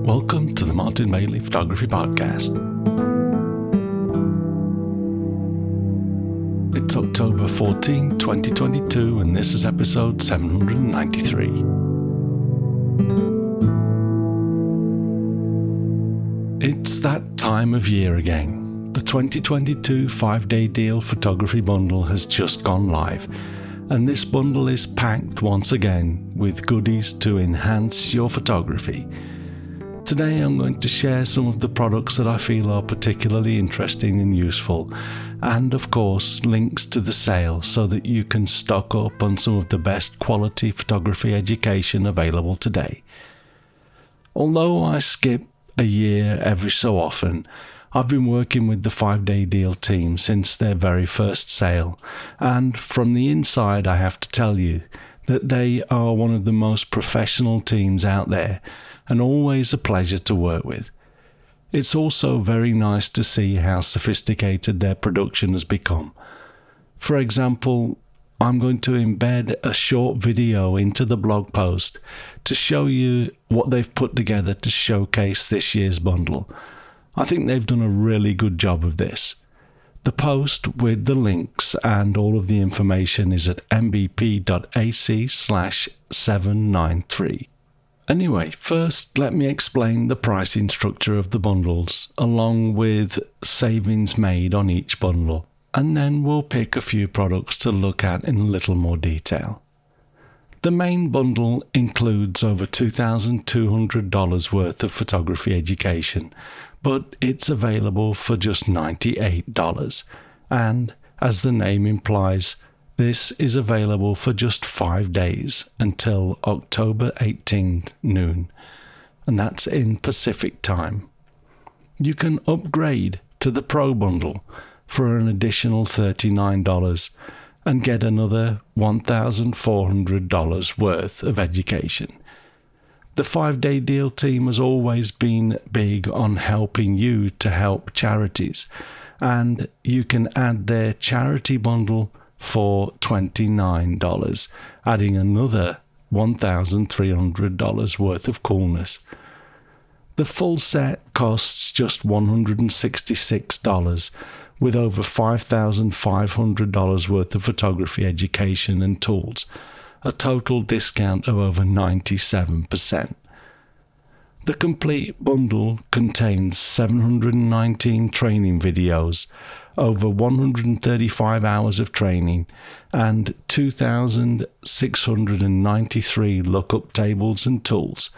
Welcome to the Martin Bailey Photography Podcast. It's October 14, 2022, and this is episode 793. It's that time of year again. The 2022 5-Day Deal Photography Bundle has just gone live, and this bundle is packed once again with goodies to enhance your photography. Today I'm going to share some of the products that I feel are particularly interesting and useful, and of course links to the sale so that you can stock up on some of the best quality photography education available today. Although I skip a year every so often, I've been working with the 5-Day Deal team since their very first sale, and from the inside I have to tell you that they are one of the most professional teams out there, and always a pleasure to work with. It's also very nice to see how sophisticated their production has become. For example, I'm going to embed a short video into the blog post to show you what they've put together to showcase this year's bundle. I think they've done a really good job of this. The post with the links and all of the information is at mbp.ac/793. Anyway, first let me explain the pricing structure of the bundles, along with savings made on each bundle, and then we'll pick a few products to look at in a little more detail. The main bundle includes over $2,200 worth of photography education, but it's available for just $98, and as the name implies, this is available for just 5 days until October 18th noon, and that's in Pacific time. You can upgrade to the Pro Bundle for an additional $39 and get another $1,400 worth of education. The 5-Day Deal team has always been big on helping you to help charities, and you can add their charity bundle for $29, adding another $1,300 worth of coolness. The full set costs just $166, with over $5,500 worth of photography education and tools, a total discount of over 97%. The complete bundle contains 719 training videos, over 135 hours of training, and 2,693 lookup tables and tools.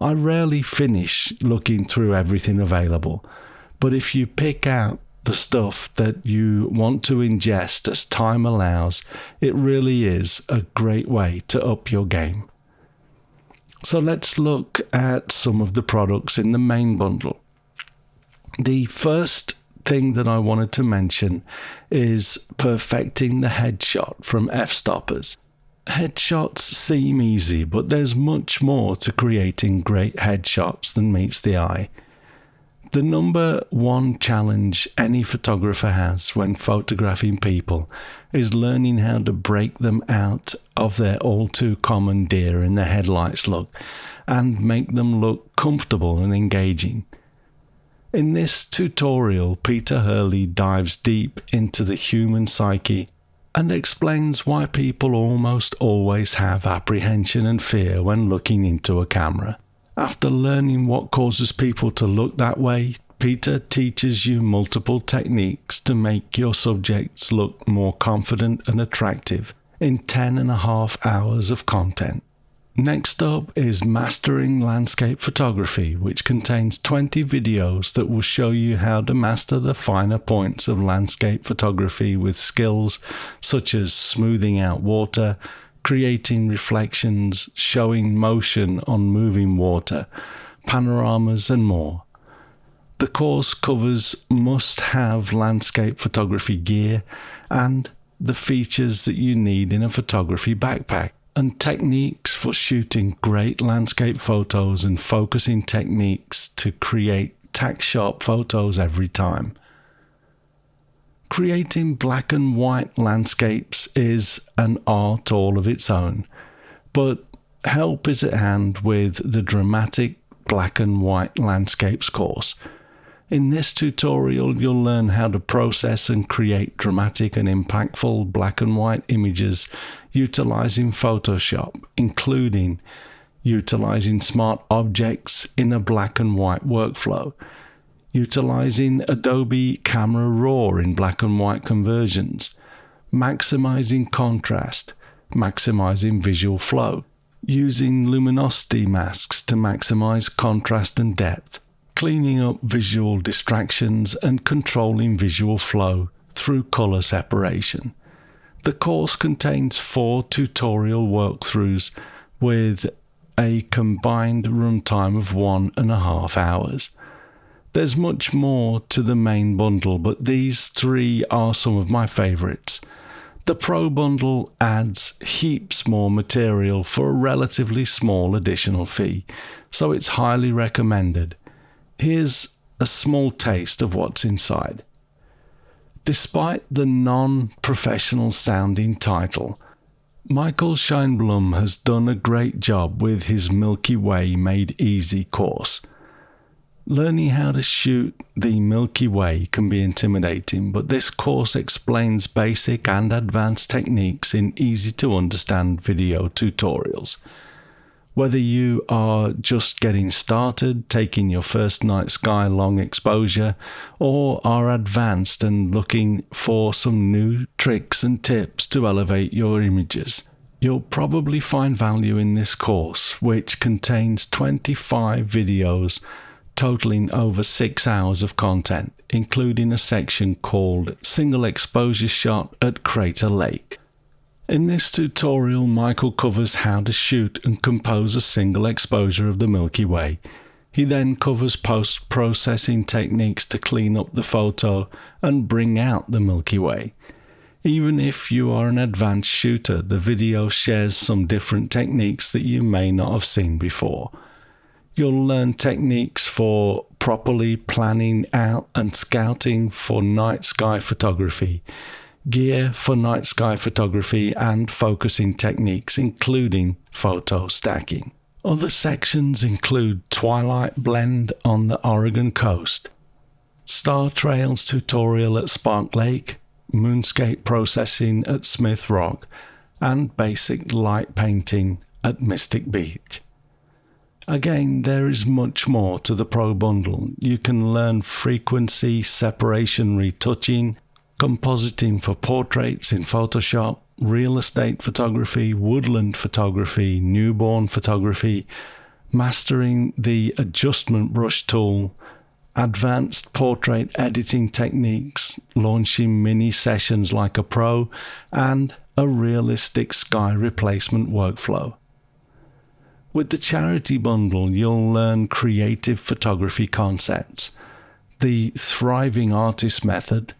I rarely finish looking through everything available, but if you pick out the stuff that you want to ingest as time allows, it really is a great way to up your game. So let's look at some of the products in the main bundle. The first thing that I wanted to mention is perfecting the headshot from f-stoppers. Headshots seem easy, but there's much more to creating great headshots than meets the eye. The number one challenge any photographer has when photographing people is learning how to break them out of their all too common deer in the headlights look and make them look comfortable and engaging. In this tutorial, Peter Hurley dives deep into the human psyche and explains why people almost always have apprehension and fear when looking into a camera. After learning what causes people to look that way, Peter teaches you multiple techniques to make your subjects look more confident and attractive in 10.5 hours of content. Next up is Mastering Landscape Photography, which contains 20 videos that will show you how to master the finer points of landscape photography with skills such as smoothing out water, creating reflections, showing motion on moving water, panoramas, and more. The course covers must-have landscape photography gear and the features that you need in a photography backpack, and techniques for shooting great landscape photos and focusing techniques to create tack-sharp photos every time. Creating black and white landscapes is an art all of its own, but help is at hand with the dramatic black and white landscapes course. In this tutorial, you'll learn how to process and create dramatic and impactful black and white images utilizing Photoshop, including utilizing smart objects in a black and white workflow, utilizing Adobe Camera Raw in black and white conversions, maximizing contrast, maximizing visual flow, using luminosity masks to maximize contrast and depth, cleaning up visual distractions and controlling visual flow through color separation. The course contains 4 tutorial walkthroughs with a combined runtime of 1.5 hours. There's much more to the main bundle, but these 3 are some of my favorites. The Pro Bundle adds heaps more material for a relatively small additional fee, so it's highly recommended. Here's a small taste of what's inside. Despite the non-professional sounding title, Michael Scheinblum has done a great job with his Milky Way Made Easy course. Learning how to shoot the Milky Way can be intimidating, but this course explains basic and advanced techniques in easy-to-understand video tutorials. Whether you are just getting started, taking your first night sky long exposure, or are advanced and looking for some new tricks and tips to elevate your images, you'll probably find value in this course, which contains 25 videos totaling over 6 hours of content, including a section called Single Exposure Shot at Crater Lake. In this tutorial, Michael covers how to shoot and compose a single exposure of the Milky Way. He then covers post-processing techniques to clean up the photo and bring out the Milky Way. Even if you are an advanced shooter, the video shares some different techniques that you may not have seen before. You'll learn techniques for properly planning out and scouting for night sky photography, gear for night sky photography, and focusing techniques, including photo stacking. Other sections include twilight blend on the Oregon coast, star trails tutorial at Spark Lake, moonscape processing at Smith Rock, and basic light painting at Mystic Beach. Again, there is much more to the Pro Bundle. You can learn frequency separation retouching, compositing for portraits in Photoshop, real estate photography, woodland photography, newborn photography, mastering the adjustment brush tool, advanced portrait editing techniques, launching mini sessions like a pro, and a realistic sky replacement workflow. With the charity bundle, you'll learn creative photography concepts, the thriving artist method,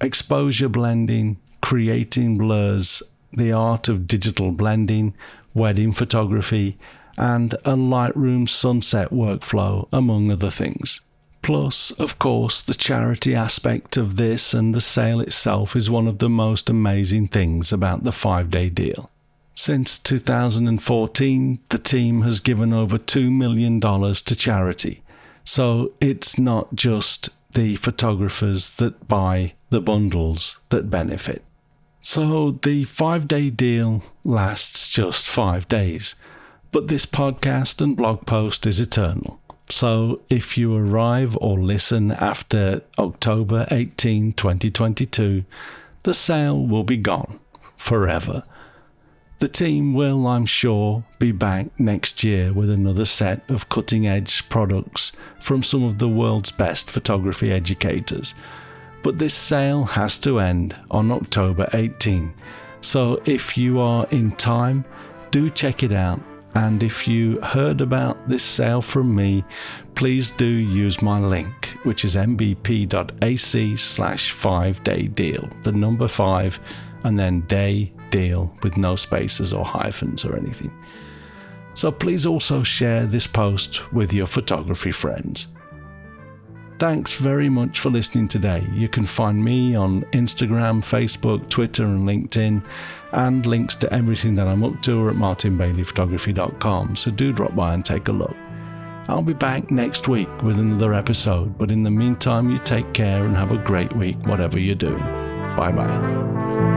exposure blending, creating blurs, the art of digital blending, wedding photography, and a Lightroom sunset workflow, among other things. Plus, of course, the charity aspect of this and the sale itself is one of the most amazing things about the 5-day deal. Since 2014, the team has given over $2 million to charity, so it's not just the photographers that buy the bundles that benefit. So the 5-day deal lasts just 5 days, but this podcast and blog post is eternal. So if you arrive or listen after October 18, 2022, the sale will be gone forever. The team will, I'm sure, be back next year with another set of cutting-edge products from some of the world's best photography educators. But this sale has to end on October 18. So if you are in time, do check it out. And if you heard about this sale from me, please do use my link, which is mbp.ac/5daydeal, the number 5, and then day deal with no spaces or hyphens or anything. So please also share this post with your photography friends. Thanks very much for listening today. You can find me on Instagram, Facebook, Twitter and LinkedIn, and links to everything that I'm up to are at martinbaileyphotography.com, so do drop by and take a look. I'll be back next week with another episode, but in the meantime, you take care and have a great week, whatever you're doing. Bye-bye.